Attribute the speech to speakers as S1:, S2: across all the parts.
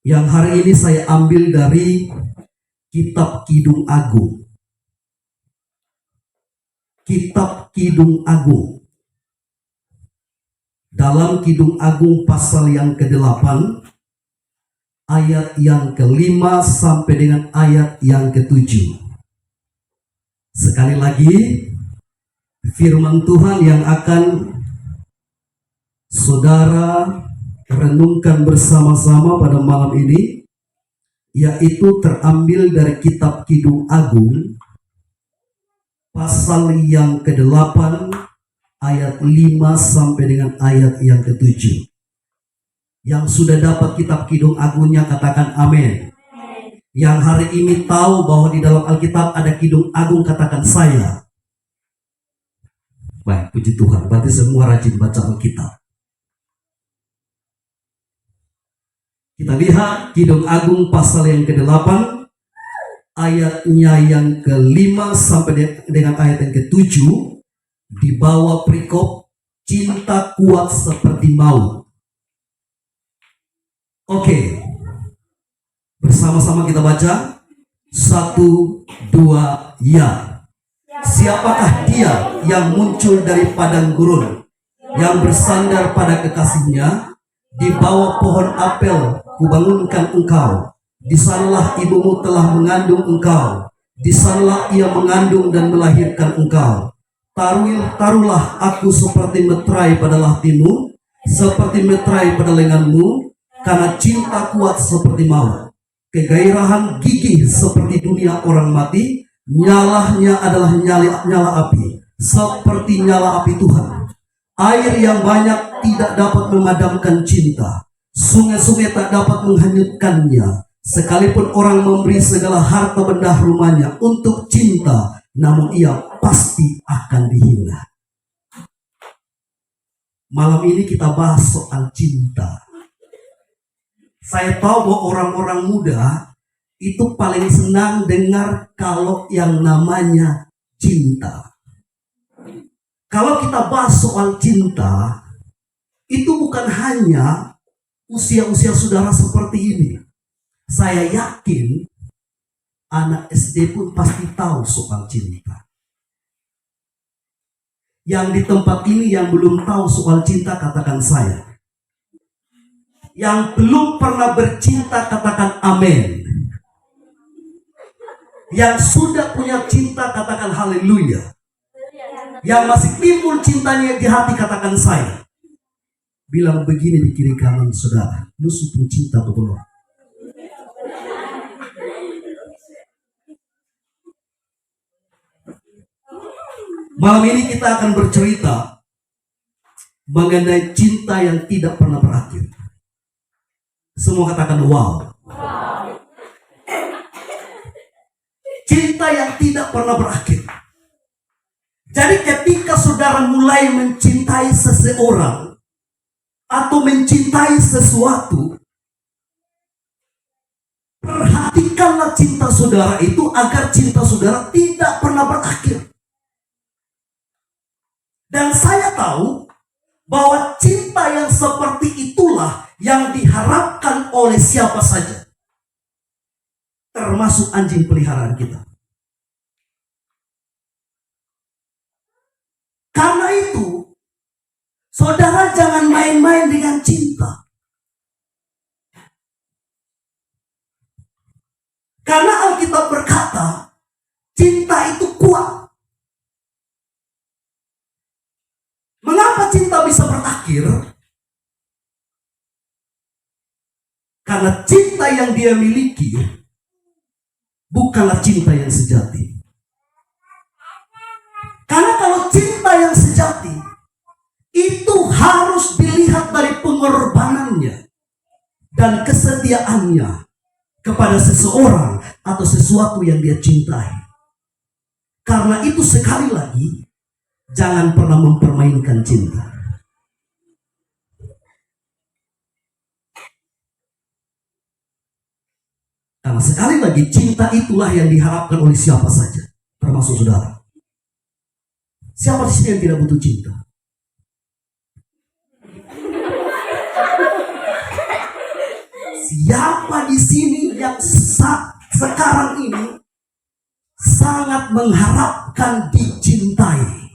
S1: yang hari ini saya ambil dari Kitab Kidung Agung. Kitab Kidung Agung. Dalam Kidung Agung pasal yang ke-8, ayat yang ke-5 sampai dengan ayat yang ke-7. Sekali lagi, firman Tuhan yang akan saudara renungkan bersama-sama pada malam ini, yaitu terambil dari Kitab Kidung Agung, pasal yang ke-8, ayat 5 sampai dengan ayat yang ke-7. Yang sudah dapat Kitab Kidung Agungnya katakan amin. Yang hari ini tahu bahwa di dalam Alkitab ada Kidung Agung katakan saya. Baik, puji Tuhan. Berarti semua rajin baca Alkitab. Kita lihat Kidung Agung pasal yang ke-8, ayatnya yang ke-5 sampai dengan ayat yang ke-7, di bawah perikop cinta kuat seperti maut. Oke, bersama-sama kita baca. 1, 2, ya. Siapakah dia yang muncul dari padang gurun, yang bersandar pada kekasihnya? Di bawah pohon apel kubangunkan engkau. Di sanalah ibumu telah mengandung engkau. Di sanalah ia mengandung dan melahirkan engkau. Taruhlah aku seperti meterai pada lahtimu, seperti meterai pada lenganmu, karena cinta kuat seperti maut. Kegairahan gigih seperti dunia orang mati, nyalanya adalah nyala api, seperti nyala api Tuhan. Air yang banyak tidak dapat memadamkan cinta. Sungai-sungai tak dapat menghanyutkannya. Sekalipun orang memberi segala harta benda rumahnya untuk cinta, namun ia pasti akan dihina. Malam ini kita bahas soal cinta. Saya tahu bahwa orang-orang muda itu paling senang dengar kalau yang namanya cinta. Kalau kita bahas soal cinta, itu bukan hanya usia-usia saudara seperti ini. Saya yakin anak SD pun pasti tahu soal cinta. Yang di tempat ini yang belum tahu soal cinta, katakan saya. Yang belum pernah bercinta, katakan amin. Yang sudah punya cinta, katakan haleluya. Yang masih timbul cintanya di hati, katakan saya. Bilang begini di kiri kanan saudara, lu sudah cinta atau belum? Malam ini kita akan bercerita mengenai cinta yang tidak pernah berakhir. Semua katakan wow. Cinta yang tidak pernah berakhir. Jadi ketika saudara mulai mencintai seseorang atau mencintai sesuatu, perhatikanlah cinta saudara itu agar cinta saudara tidak pernah berakhir. Dan saya tahu bahwa cinta yang seperti itulah yang diharapkan oleh siapa saja, termasuk anjing peliharaan kita. Karena itu, saudara jangan main-main dengan cinta. Karena Alkitab berkata, cinta itu kuat. Mengapa cinta bisa berakhir? Karena cinta yang dia miliki bukanlah cinta yang sejati. Karena kalau cinta yang sejati itu harus dilihat dari pengorbanannya dan kesetiaannya kepada seseorang atau sesuatu yang dia cintai. Karena itu sekali lagi, jangan pernah mempermainkan cinta. Karena sekali lagi, cinta itulah yang diharapkan oleh siapa saja, termasuk saudara. Siapa di sini yang tidak butuh cinta? Siapa di sini yang sekarang ini sangat mengharapkan dicintai?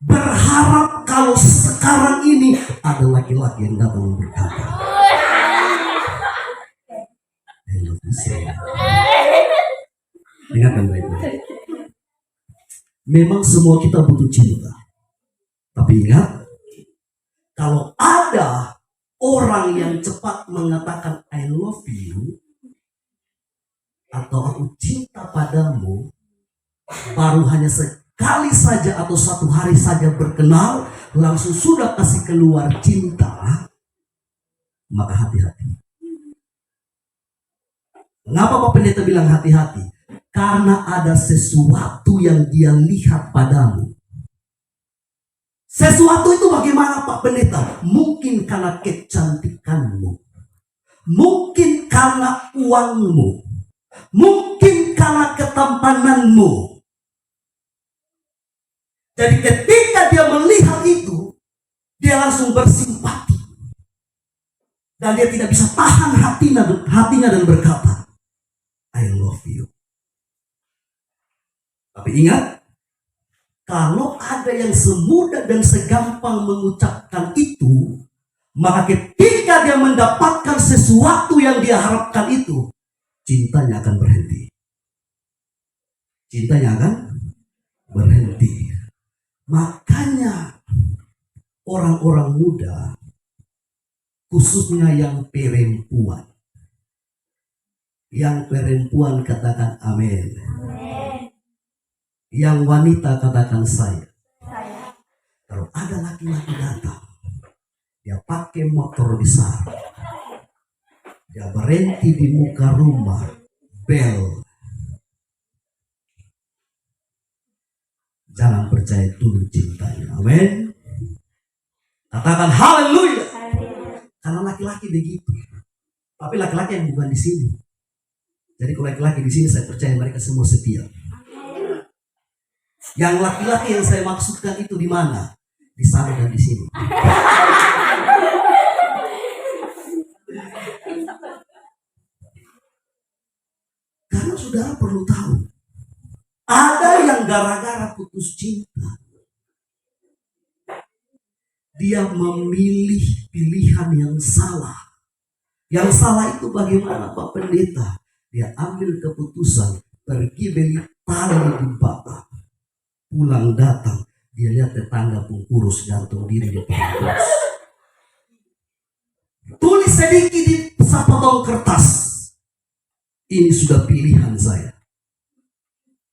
S1: Berharap kalau sekarang ini ada laki-laki yang datang berkata, I love you so much. Dengarkan baik-baik. Memang semua kita butuh cinta. Tapi ingat, kalau ada orang yang cepat mengatakan I love you atau aku cinta padamu, baru hanya sekali saja atau satu hari saja berkenal, langsung sudah kasih keluar cinta, maka hati-hati. Mengapa Pak Pendeta bilang hati-hati? Karena ada sesuatu yang dia lihat padamu. Sesuatu itu bagaimana Pak Pendeta? Mungkin karena kecantikanmu, mungkin karena uangmu, mungkin karena ketampananmu. Jadi ketika dia melihat itu, dia langsung bersimpati. Dan dia tidak bisa tahan hatinya dan berkata, I love you. Tapi ingat, kalau ada yang semudah dan segampang mengucapkan itu, maka ketika dia mendapatkan sesuatu yang dia harapkan itu, cintanya akan berhenti. Cintanya akan berhenti. Makanya orang-orang muda, khususnya yang perempuan, katakan amin. Yang wanita katakan saya. Kalau ada laki-laki datang, dia pakai motor besar, dia berhenti di muka rumah, bel. Jangan percaya dulu cintanya. Amin. Katakan haleluya. Karena laki-laki begitu. Tapi laki-laki yang bukan di sini. Jadi kalau laki-laki di sini saya percaya mereka semua setia. Yang laki-laki yang saya maksudkan itu di mana? Di sana dan di sini. Karena saudara perlu tahu, ada yang gara-gara putus cinta, dia memilih pilihan yang salah. Yang salah itu bagaimana Pak Pendeta? Dia ambil keputusan pergi beli tali di Batak. Pulang datang, dia lihat tetangga pun kurus, gantung diri di depan kurus. Tulis sedikit di sepotong kertas. Ini sudah pilihan saya.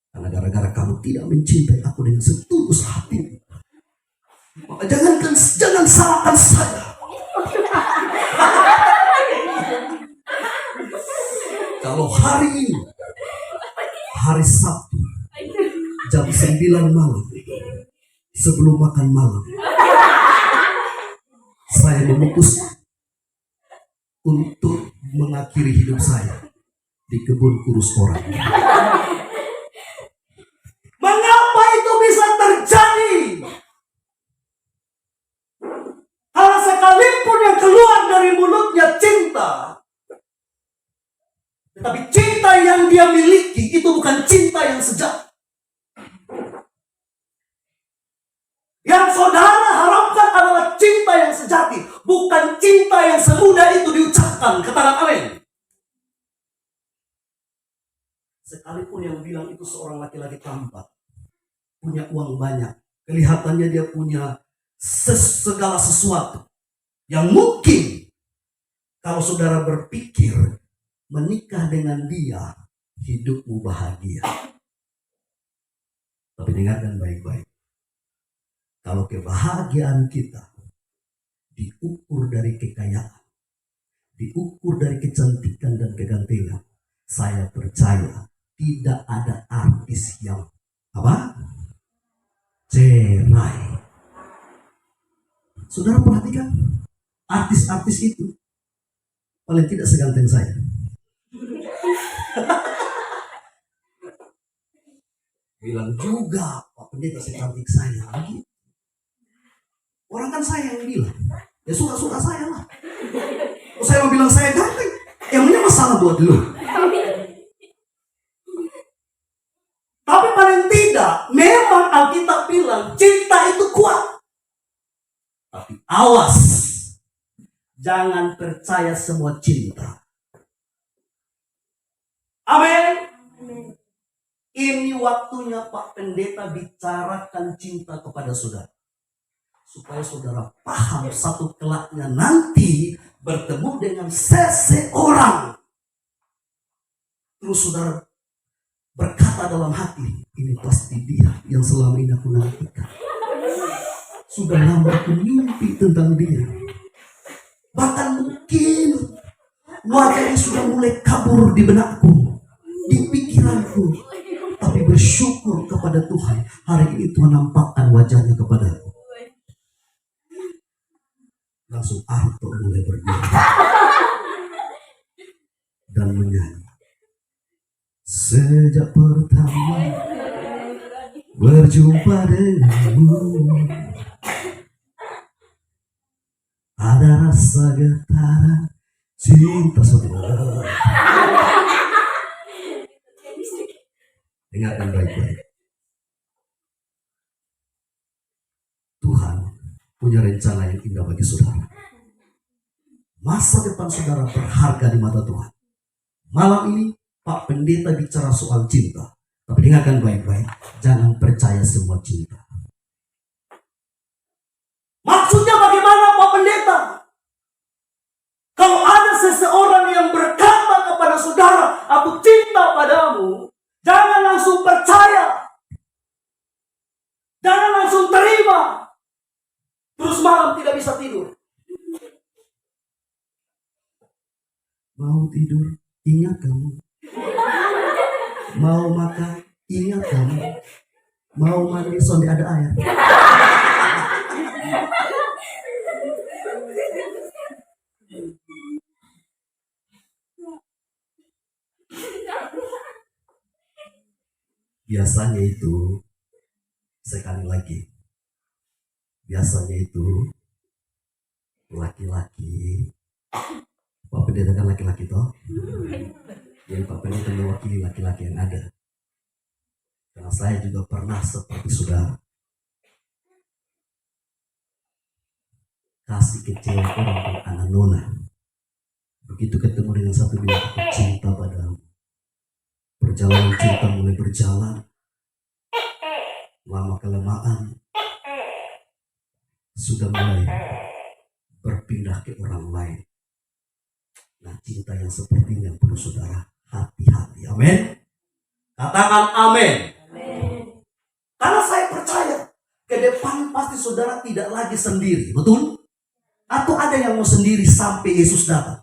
S1: Karena gara-gara kamu tidak mencintai aku dengan setulus hati, maka jangan salahkan saya. Kalau hari ini, hari Sabtu, jam 9 malam, sebelum makan malam, saya memutuskan untuk mengakhiri hidup saya di kebun kurus orang. Mengapa itu bisa terjadi? Karena sekalipun yang keluar dari mulutnya cinta, tetapi cinta yang dia miliki itu bukan cinta yang sejati. Yang saudara harapkan adalah cinta yang sejati, bukan cinta yang semudah itu diucapkan. Katakan amin. Sekalipun yang bilang itu seorang laki-laki tampan, punya uang banyak, kelihatannya dia punya segala sesuatu yang mungkin kalau saudara berpikir menikah dengan dia, hidupmu bahagia. Tapi dengarkan baik-baik. Kalau kebahagiaan kita diukur dari kekayaan, diukur dari kecantikan dan kegantengan, saya percaya tidak ada artis yang cerai. Saudara perhatikan, artis-artis itu paling tidak seganteng saya. Bilang juga, Pak Pendeta secantik saya lagi. Orang kan saya yang bilang, ya suka-suka saya lah. Saya mau bilang saya ganteng, emangnya masalah buat lu? Tapi paling tidak, memang Alkitab bilang cinta itu kuat. Tapi awas, jangan percaya semua cinta. Amin. Ini waktunya Pak Pendeta bicarakan cinta kepada saudara. Supaya saudara paham satu kelaknya nanti bertemu dengan seseorang. Terus saudara berkata dalam hati, ini pasti dia yang selama ini aku nantikan. Sudah lama aku mimpi tentang dia. Bahkan mungkin wajahnya sudah mulai kabur di benakku, di pikiranku. Tapi bersyukur kepada Tuhan, hari ini Tuhan nampakkan wajahnya kepadaku. Langsung Arto mulai berdiri dan menyanyi. Sejak pertama berjumpa denganmu, ada rasa getaran cinta saudara. Dengarkan baik-baik. Tuhan punya rencana yang indah bagi saudara. Masa depan saudara berharga di mata Tuhan. Malam ini Pak Pendeta bicara soal cinta. Tapi dengarkan baik-baik. Jangan percaya semua cinta. Maksudnya bagaimana Pak Pendeta? Kalau ada seseorang yang berkata kepada saudara, aku cinta padamu, jangan langsung percaya. Jangan langsung terima. Terus malam tidak bisa tidur. Mau tidur, ingat kamu. Mau makan, ingat kamu. Mau mandi, sonde ada air. Biasanya itu, sekali lagi, biasanya itu laki-laki, Pak Pendeta kan laki-laki toh, jadi Pak Pendeta mewakili laki-laki yang ada. Karena saya juga pernah seperti saudara, kasih kecewa orang ke anak nona. Begitu ketemu dengan satu bilang aku cinta padamu. Perjalanan cinta mulai berjalan. Lama kelamaan sudah mulai berpindah ke orang lain. Nah, cinta yang seperti ini yang perlu saudara hati-hati. Amin. Katakan amin. Karena saya percaya ke depan pasti saudara tidak lagi sendiri. Betul? Atau ada yang mau sendiri sampai Yesus datang?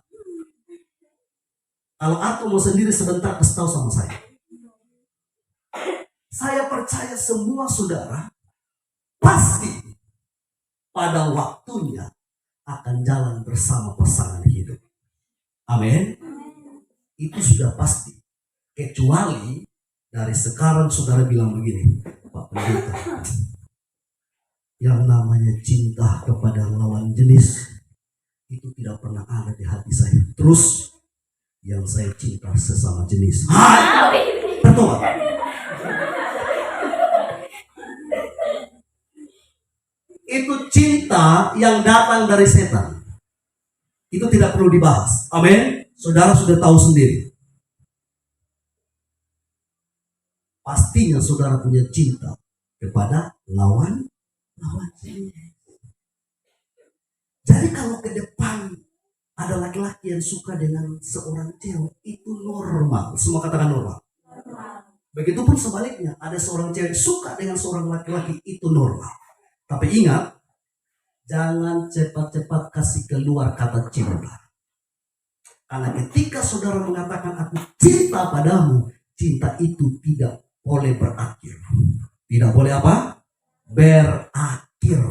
S1: Kalau aku mau sendiri sebentar, kasih tahu sama saya. Saya percaya semua saudara pasti pada waktunya akan jalan bersama pasangan hidup. Amin. Itu sudah pasti. Kecuali dari sekarang saudara bilang begini, Pak Pendeta, yang namanya cinta kepada lawan jenis itu tidak pernah ada di hati saya. Terus yang saya cinta sesama jenis. Betul. Itu cinta yang datang dari setan. Itu tidak perlu dibahas. Amin. Saudara sudah tahu sendiri. Pastinya saudara punya cinta kepada lawan jenis. Jadi kalau ke depan ada laki-laki yang suka dengan seorang cewek, itu normal. Semua katakan normal. Begitupun sebaliknya, ada seorang cewek suka dengan seorang laki-laki, itu normal. Tapi ingat, jangan cepat-cepat kasih keluar kata cinta. Karena ketika saudara mengatakan aku cinta padamu, cinta itu tidak boleh berakhir. Tidak boleh apa? Berakhir.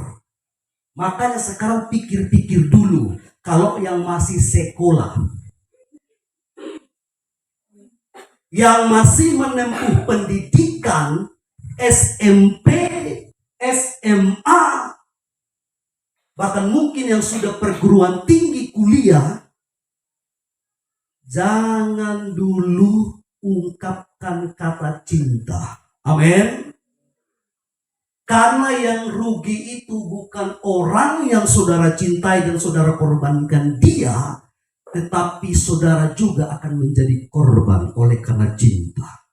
S1: Makanya sekarang pikir-pikir dulu. Kalau yang masih sekolah, yang masih menempuh pendidikan SMP, SMA, bahkan mungkin yang sudah perguruan tinggi kuliah, jangan dulu ungkapkan kata cinta. Amin. Karena yang rugi itu bukan orang yang saudara cintai dan saudara korbankan dia, tetapi saudara juga akan menjadi korban oleh karena cinta.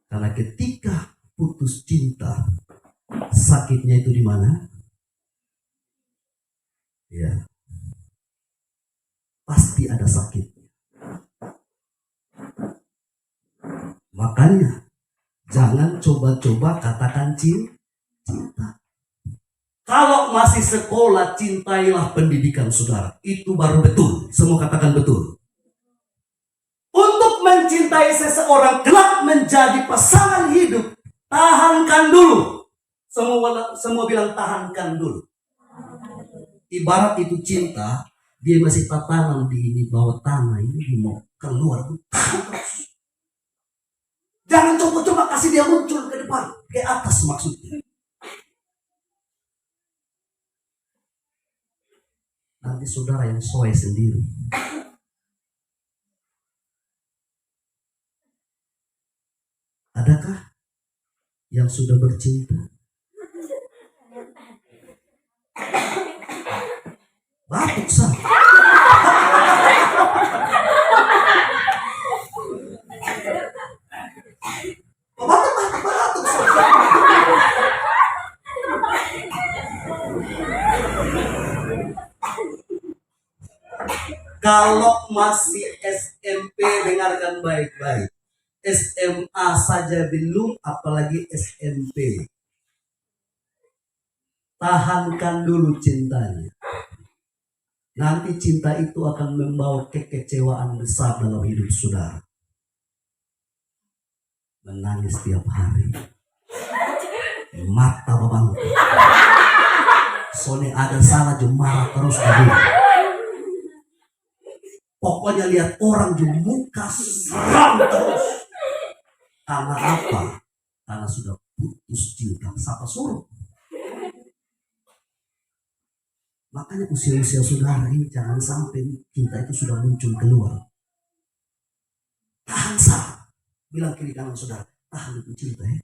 S1: Karena ketika putus cinta, sakitnya itu di mana? Ya, pasti ada sakitnya. Makanya jangan coba-coba katakan cinta. Kalau masih sekolah, cintailah pendidikan saudara. Itu baru betul. Semua katakan betul. Untuk mencintai seseorang kelak menjadi pasangan hidup, tahankan dulu. Semua bilang tahankan dulu. Ibarat itu cinta, dia masih tanam di bawah tanah ini mau keluar. Jangan coba-coba kasih dia muncul ke depan, ke atas maksudnya. Nanti saudara yang soai sendiri. Adakah yang sudah bercinta? Batuk sah. Batuk sah. Kalau masih SMP, dengarkan baik-baik. SMA saja belum, apalagi SMP. Tahankan dulu cintanya. Nanti cinta itu akan membawa kekecewaan besar dalam hidup saudara. Menangis tiap hari. Mata babang. Soalnya ada salah marah terus tadi. Pokoknya lihat orang di muka seram terus. Karena apa? Karena sudah putus cinta. Siapa suruh? Makanya usia-usia saudara ini jangan sampai cinta itu sudah muncul keluar. Tahan sah. Bilang kiri kanan saudara, tahan itu cinta ya.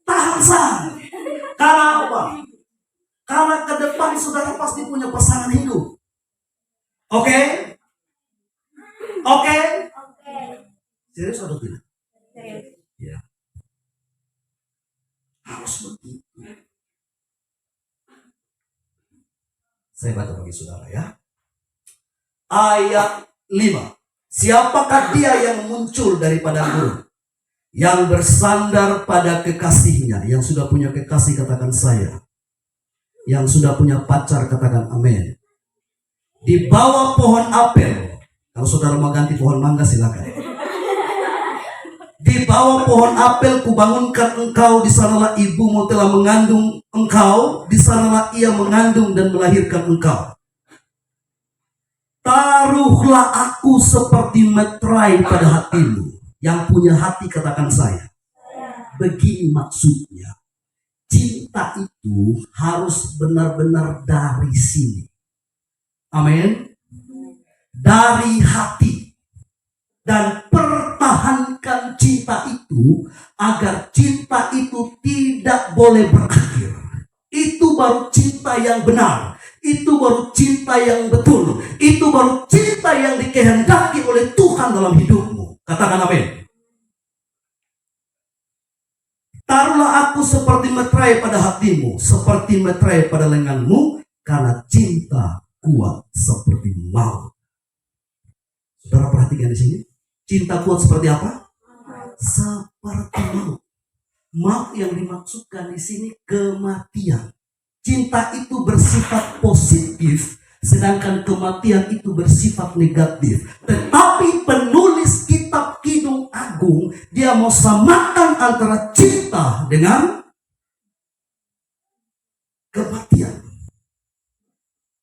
S1: Tahan sah. Karena apa? Karena ke depan saudara pasti punya pasangan hidup. Oke? Oke? Serius atau tidak? Ya. Harus begitu. Saya baca bagi saudara ya. Ayat 5. Siapakah dia yang muncul daripada gurun, yang bersandar pada kekasihnya? Yang sudah punya kekasih katakan saya. Yang sudah punya pacar katakan amin. Di bawah pohon apel. Kalau saudara mau ganti pohon mangga silakan. Di bawah pohon apel kubangunkan engkau, di sanalah ibumu telah mengandung engkau, di sanalah ia mengandung dan melahirkan engkau. Taruhlah aku seperti meterai pada hatimu. Yang punya hati katakan saya. Begini maksudnya. Cinta itu harus benar-benar dari sini. Amin. Dari hati. Dan pertahankan cinta itu agar cinta itu tidak boleh berakhir. Itu baru cinta yang benar. Itu baru cinta yang betul. Itu baru cinta yang dikehendaki oleh Tuhan dalam hidupmu. Katakan amin. Taruhlah aku seperti meterai pada hatimu, seperti meterai pada lenganmu, karena cinta kuat seperti maut. Saudara perhatikan di sini. Cinta kuat seperti apa? Seperti maut. Maut yang dimaksudkan di sini kematian. Cinta itu bersifat positif, sedangkan kematian itu bersifat negatif. Tetapi penulis kitab Kidung Agung, dia mau samakan antara cinta dengan kematian.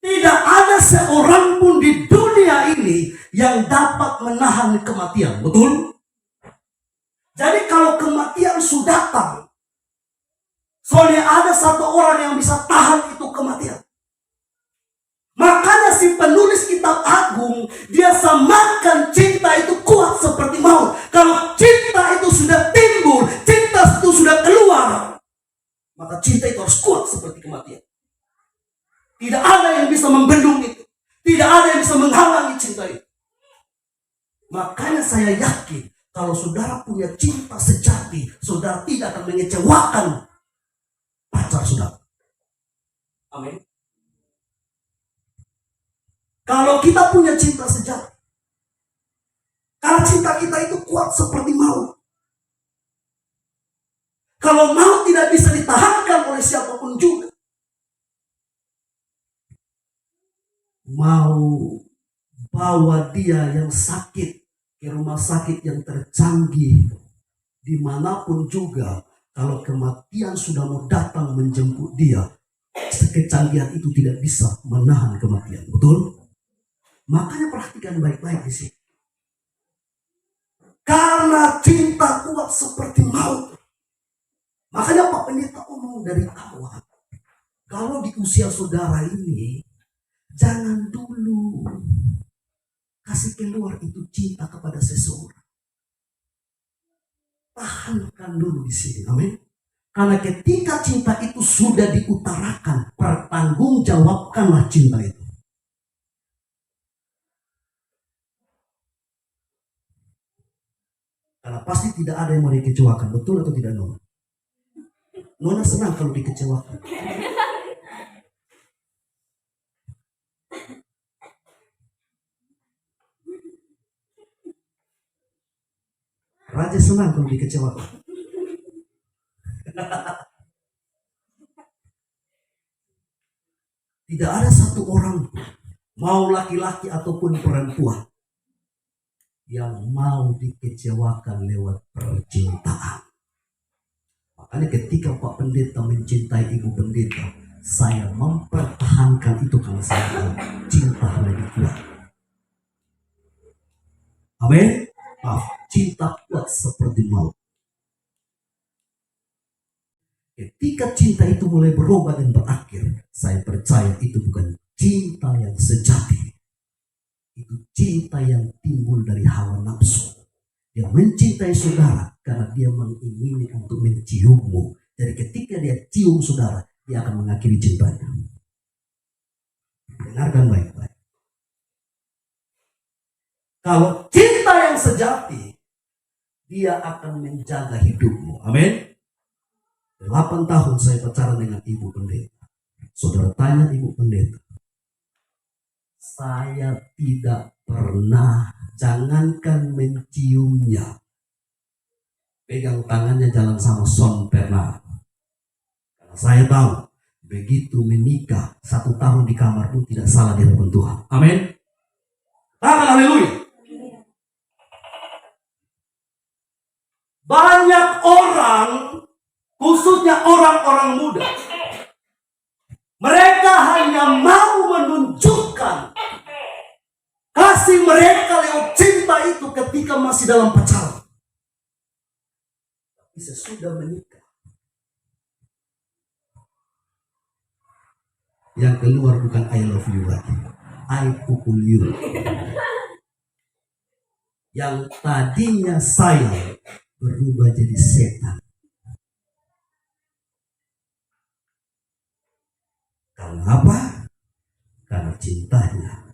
S1: Tidak ada seorang pun di dunia ini yang dapat menahan kematian. Betul? Jadi kalau kematian sudah datang, soalnya ada satu orang yang bisa tahan itu kematian. Makanya si penulis kitab Agung, dia samakan cinta itu kuat seperti maut. Kalau cinta itu sudah timbul, cinta itu sudah keluar, maka cinta itu harus kuat seperti kematian. Tidak ada yang bisa membendung itu. Tidak ada yang bisa menghalangi cinta itu. Makanya saya yakin, kalau saudara punya cinta sejati, saudara tidak akan mengecewakan pacar saudara. Amin. Kalau kita punya cinta sejati, karena cinta kita itu kuat seperti maut. Kalau maut tidak bisa ditahankan oleh siapapun juga, mau bawa dia yang sakit ke rumah sakit yang tercanggih, dimanapun juga, kalau kematian sudah mau datang menjemput dia, kecanggihan itu tidak bisa menahan kematian. Betul? Makanya perhatikan baik-baik di sini. Karena cinta kuat seperti maut. Makanya Pak Pendeta omong dari awal, kalau di usia saudara ini, jangan dulu kasih keluar itu cinta kepada seseorang. Tahankan dulu di sini. Amin. Karena ketika cinta itu sudah diutarakan, pertanggungjawabkanlah cinta itu. Karena pasti tidak ada yang mau dikecewakan. Betul atau tidak, Nona? Nona senang kalau dikecewakan. Raja senang kalau dikecewakan. Tidak ada satu orang, mau laki-laki ataupun perempuan, yang mau dikecewakan lewat percintaan. Makanya ketika Pak Pendeta mencintai Ibu Pendeta, saya mempertahankan itu karena saya tahu cinta lebih kuat. Amin. Cinta kuat seperti maut. Ketika cinta itu mulai berubah dan berakhir, saya percaya itu bukan cinta yang sejati. Itu cinta yang timbul dari hawa nafsu. Dia mencintai saudara karena dia mengingini untuk menciummu. Jadi ketika dia cium saudara, dia akan mengakhiri cintanya. Dengarkan baik-baik. Kalau cinta yang sejati, dia akan menjaga hidupmu. Amin. 8 tahun saya pacaran dengan Ibu Pendeta. Saudara tanya Ibu Pendeta, saya tidak pernah, jangankan menciumnya, pegang tangannya jalan sama son pernah. Karena saya tahu, begitu menikah 1 tahun di kamar pun tidak salah di hadapan Tuhan. Amin. Tangan haleluya. Banyak orang, khususnya orang-orang muda, mereka hanya mau menunjukkan kasih mereka lewat cinta itu ketika masih dalam pacaran. Tapi sesudah menikah, yang keluar bukan I love you lagi, I pukul you. Yang tadinya sayang berubah jadi setan. Karena apa? Karena cintanya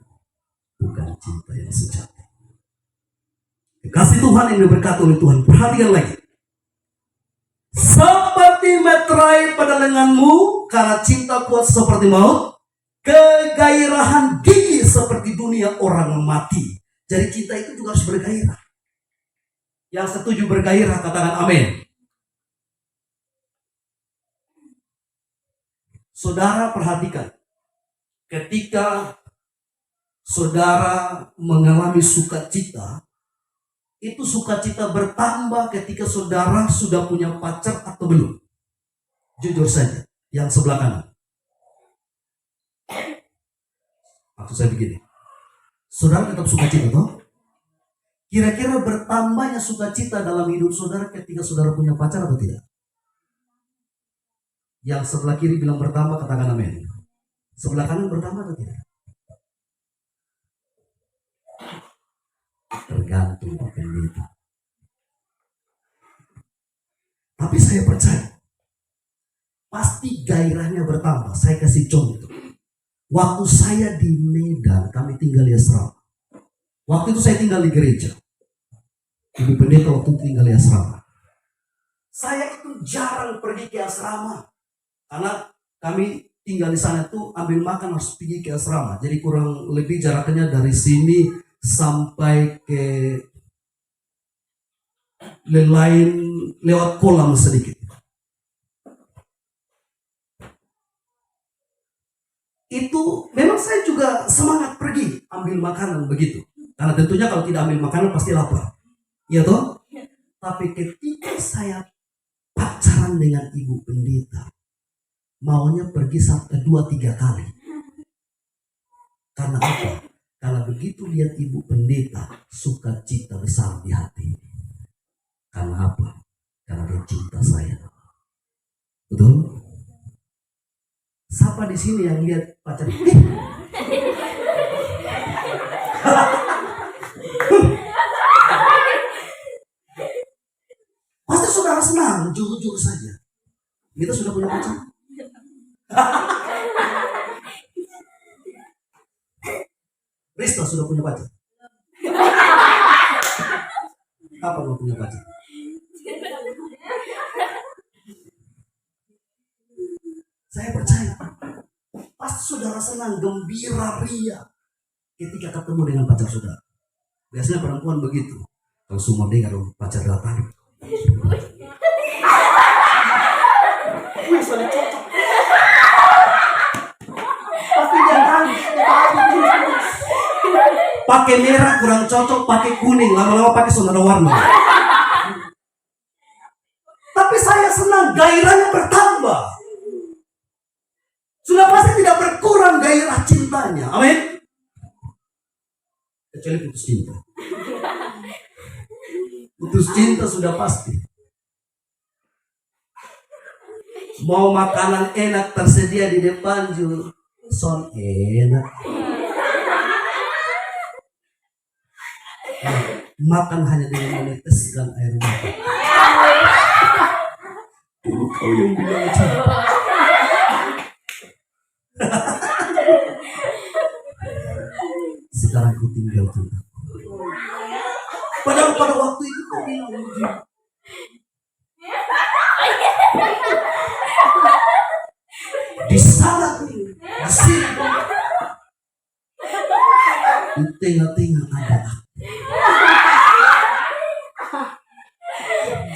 S1: bukan cinta yang sejati. Kasih Tuhan yang diberkati oleh Tuhan. Perhatikan lagi. Seperti meterai pada lenganmu, karena cinta kuat seperti maut, kegairahan gigi seperti dunia orang mati. Jadi cinta itu juga harus bergairah. Yang setuju bergairah katakan amin. Saudara perhatikan, ketika saudara mengalami sukacita, itu sukacita bertambah ketika saudara sudah punya pacar atau belum? Jujur saja, yang sebelah kanan. Maksud saya begini, saudara tetap sukacita toh? Kira-kira bertambahnya sukacita dalam hidup saudara ketika saudara punya pacar atau tidak? Yang sebelah kiri bilang bertambah, katakan amin. Sebelah kanan bertambah atau tidak? Tergantung Pak Pendeta. Tapi saya percaya pasti gairahnya bertambah. Saya kasih contoh. Waktu saya di Medan, kami tinggal di asrama. Waktu itu saya tinggal di gereja. Ibu pendeta waktu itu tinggal di asrama. Saya itu jarang pergi ke asrama. Karena kami tinggal di sana itu ambil makan harus pergi ke asrama. Jadi kurang lebih jaraknya dari sini sampai ke lain lewat kolam sedikit. Itu memang saya juga semangat pergi ambil makanan begitu. Karena tentunya kalau tidak ambil makanan pasti lapar. Iya toh? Tapi ketika saya pacaran dengan ibu pendeta, maunya pergi 2-3 kali. Karena apa? Karena begitu lihat ibu pendeta, sukacita besar di hati. Karena apa? Karena dia cinta saya. Betul? Siapa di sini yang lihat pacar? Pasti saudara senang, jujur saja. Kita sudah punya pacar. Rista sudah punya pacar. Kapan mau punya pacar? Saya percaya pasti saudara senang, gembira, ria ketika ketemu dengan pacar saudara. Biasanya perempuan begitu. Kalau semua dengar pacar datang, pasti jangan pakai merah kurang cocok, pakai kuning, lama-lama pakai saudara warna. Tapi saya senang, gairahnya bertambah. Sudah pasti tidak berkurang gairah cintanya. Amin. Kecuali putus cinta. Putus cinta sudah pasti. Mau makanan enak tersedia di depan juga, son enak. Makan hanya dengan meneteskan air mata. Kau yang bilang cinta. Sekarang ku tinggal cinta. Padahal pada waktu itu kau bilang begini. Di sana, di sini, di tengah-tengah ada aku.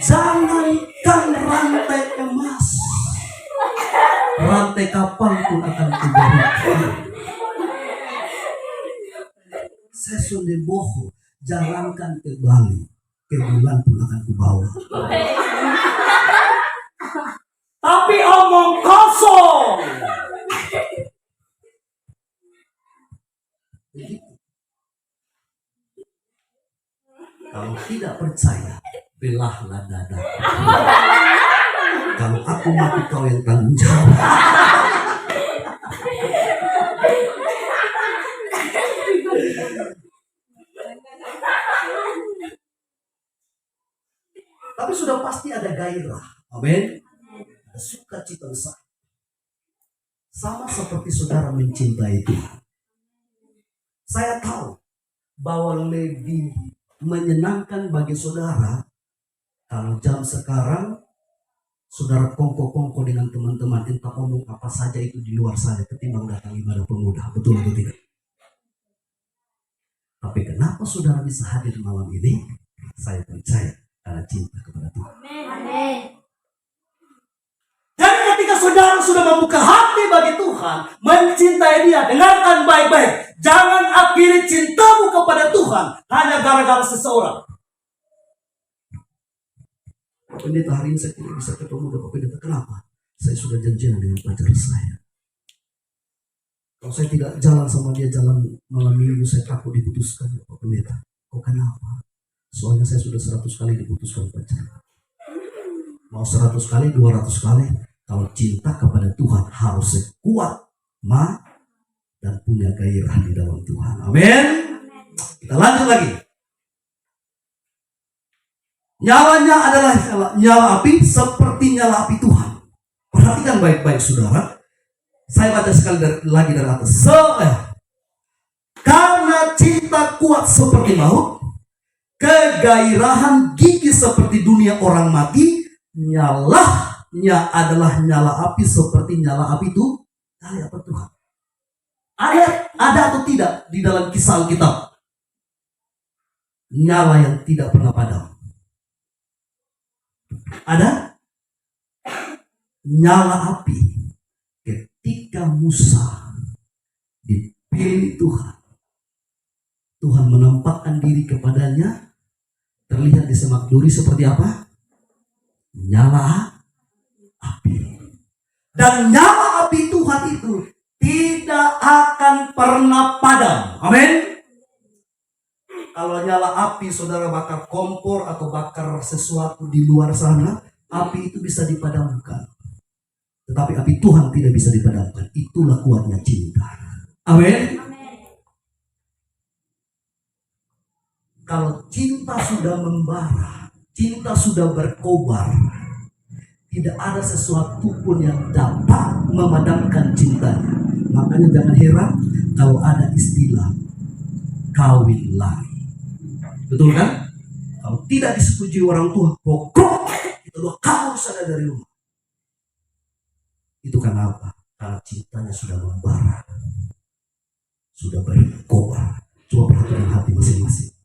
S1: Jangankan rantai emas, rantai kapal pun akan kuberikan. Saya sudah bohong, jalankan ke Bali, ke bulan pun akan kubawa. Tapi omong kosong. Kalau tidak percaya, belahlah dada. Kalau aku mati, kau yang tanggung jawab. Tapi sudah pasti ada gairah. Amin. Ada sukacita besar. Sama seperti saudara mencintai Tuhan. Saya tahu bahwa lebih menyenangkan bagi saudara kalau jam sekarang saudara kongko-kongko dengan teman-teman, entah ngomong apa saja itu di luar sana ketimbang datang ibadah pemuda. Betul atau tidak? Tapi kenapa saudara bisa hadir malam ini? Saya percaya karena cinta kepada Tuhan. Amin. Dan ketika saudara sudah membuka hati bagi Tuhan, mencintai Dia, dengarkan baik-baik. Jangan akhiri cintamu kepada Tuhan hanya gara-gara seseorang. Pendeta, hari ini saya tidak bisa ketemu dengan pendeta. Kenapa? Saya sudah janjian dengan pacar saya. Kalau saya tidak jalan sama dia, jalan malam minggu, saya takut diputuskan. Pak Pendeta, kok kenapa? Soalnya saya sudah 100 kali diputuskan pacar. Mau 100 kali, 200 kali. Kalau cinta kepada Tuhan harus sekuat dan punya gairah di dalam Tuhan. Amin. Kita lanjut lagi. Nyalanya adalah nyala api seperti nyala api Tuhan. Perhatikan baik-baik saudara. Saya baca sekali lagi dari atas. Karena cinta kuat seperti maut, kegairahan gigih seperti dunia orang mati, nyalanya adalah nyala api seperti nyala api itu dari apa Tuhan. Ada atau tidak di dalam kisah Alkitab? Nyala yang tidak pernah padam. Ada nyala api ketika Musa dipilih Tuhan. Tuhan menampakkan diri kepadanya, terlihat di semak duri seperti apa? Nyala api. Dan nyala api Tuhan itu tidak akan pernah padam. Amin. Kalau nyala api saudara bakar kompor atau bakar sesuatu di luar sana, api itu bisa dipadamkan. Tetapi api Tuhan tidak bisa dipadamkan. Itulah kuatnya cinta. Amin. Kalau cinta sudah membara, cinta sudah berkobar, tidak ada sesuatu pun yang dapat memadamkan cintanya. Makanya jangan heran kalau ada istilah kawin lari. Betul kan? Kalau tidak disetujui orang tua, pokok itu kamu sadar dari rumah. Itu karena apa? Karena cintanya sudah membara, sudah berkobar. Coba perhatikan hati masing-masing.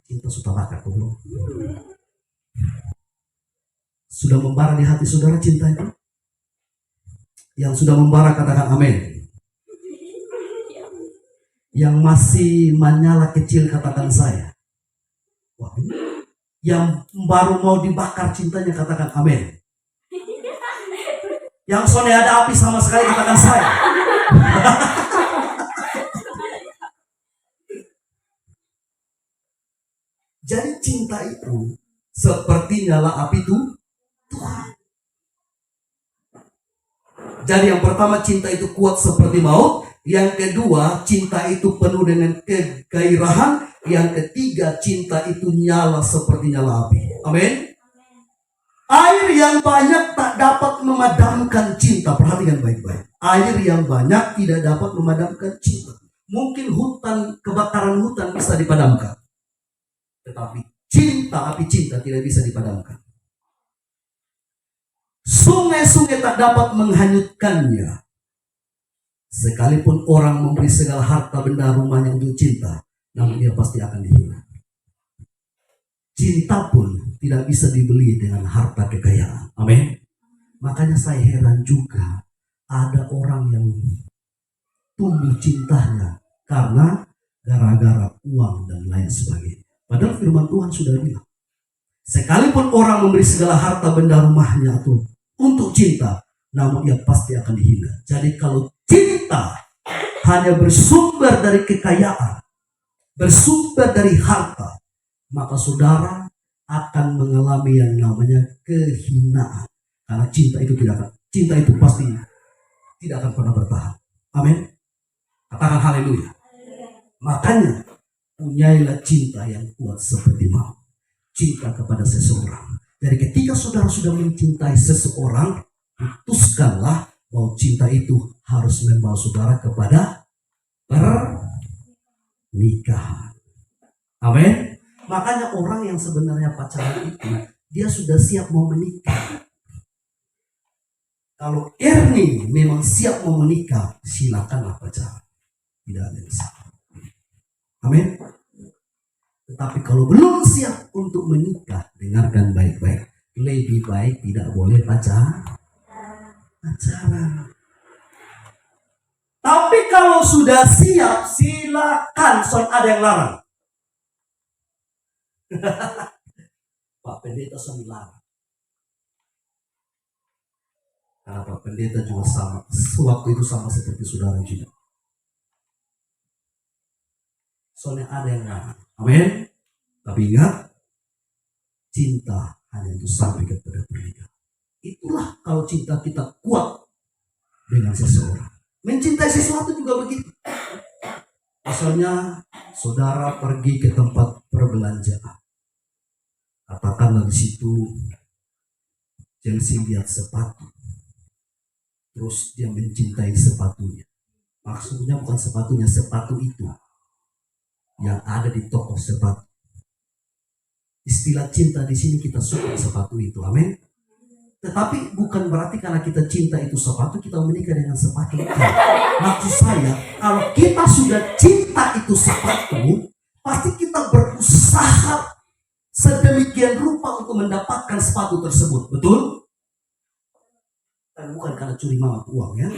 S1: Cinta sudah bakar belum? Sudah membara di hati saudara cinta itu? Yang sudah membara katakan amin. Yang masih menyala kecil katakan saya. Wah, yang baru mau dibakar cintanya katakan amin. Yang soalnya ada api sama sekali katakan saya. Jadi cinta itu seperti nyala api itu Tuhan. Jadi yang pertama cinta itu kuat seperti maut. Yang kedua, cinta itu penuh dengan kegairahan. Yang ketiga, cinta itu nyala seperti nyala api. Amin. Air yang banyak tak dapat memadamkan cinta. Perhatikan baik-baik. Air yang banyak tidak dapat memadamkan cinta. Mungkin kebakaran hutan bisa dipadamkan. Tetapi cinta, api cinta tidak bisa dipadamkan. Sungai-sungai tak dapat menghanyutkannya. Sekalipun orang memberi segala harta benda rumahnya untuk cinta, namun dia pasti akan dihina. Cinta pun tidak bisa dibeli dengan harta kekayaan. Amin. Makanya saya heran juga ada orang yang tumbuh cintanya karena gara-gara uang dan lain sebagainya. Padahal firman Tuhan sudah bilang, sekalipun orang memberi segala harta benda rumahnya itu untuk cinta, namun ia pasti akan dihina. Jadi kalau cinta hanya bersumber dari kekayaan, bersumber dari harta, maka saudara akan mengalami yang namanya kehinaan. Karena cinta itu pasti tidak akan pernah bertahan. Amin. Katakan haleluya. Makanya punyailah cinta yang kuat seperti maut. Cinta kepada seseorang. Jadi ketika saudara sudah mencintai seseorang, putuskanlah bahwa cinta itu harus membawa saudara kepada pernikahan. Amin. Makanya orang yang sebenarnya pacaran itu, dia sudah siap mau menikah. Kalau Ernie memang siap mau menikah, silakanlah pacaran. Tidak ada yang salah. Amin. Tetapi kalau belum siap untuk menikah, dengarkan baik-baik. Lebih baik tidak boleh pacaran. Tapi kalau sudah siap, silakan. Soal ada yang larang. Pak Pendeta sambil larang. Karena Pak Pendeta juga sama. Waktu itu sama seperti saudara juga. Soalnya ada yang larang. Amin. Tapi ingat, cinta hanya untuk sampai kepada pernikahan. Itulah kalau cinta kita kuat dengan seseorang. Mencintai sesuatu juga begitu. Misalnya saudara pergi ke tempat perbelanjaan. Katakanlah di situ Chelsea lihat sepatu. Terus dia mencintai sepatunya. Maksudnya bukan sepatunya, sepatu itu yang ada di toko sepatu. Istilah cinta di sini kita suka sepatu itu, amin. Tetapi bukan berarti karena kita cinta itu sepatu kita menikah dengan sepatu itu. Maksud saya, kalau kita sudah cinta itu sepatu, pasti kita berusaha sedemikian rupa untuk mendapatkan sepatu tersebut, betul? Dan bukan karena curi mama uang ya,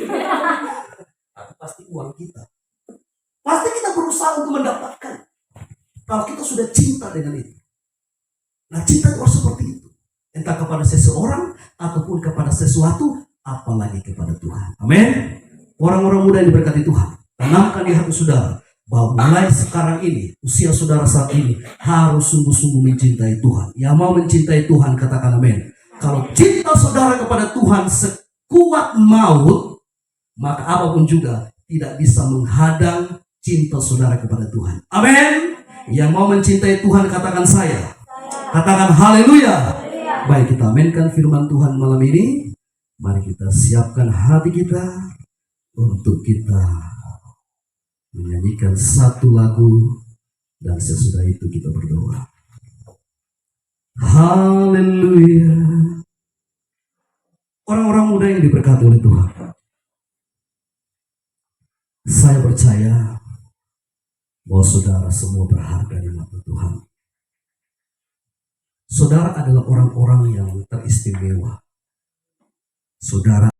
S1: tapi pasti uang kita. Pasti kita berusaha untuk mendapatkan. Kalau kita sudah cinta dengan itu. Nah, cinta itu harus seperti itu. Entah kepada seseorang ataupun kepada sesuatu, apalagi kepada Tuhan. Amin. Orang-orang muda yang diberkati Tuhan, tanamkan di hati saudara bahwa mulai sekarang ini, usia saudara saat ini harus sungguh-sungguh mencintai Tuhan. Yang mau mencintai Tuhan katakan amin. Kalau cinta saudara kepada Tuhan sekuat maut, maka apapun juga tidak bisa menghadang cinta saudara kepada Tuhan. Amin. Yang mau mencintai Tuhan katakan saya. Katakan haleluya. Baik, kita aminkan firman Tuhan malam ini. Mari kita siapkan hati kita untuk kita menyanyikan satu lagu, dan sesudah itu kita berdoa. Haleluya. Orang-orang muda yang diberkati oleh Tuhan, saya percaya bahwa saudara semua berharga di mata Tuhan. Saudara adalah orang-orang yang teristimewa. Saudara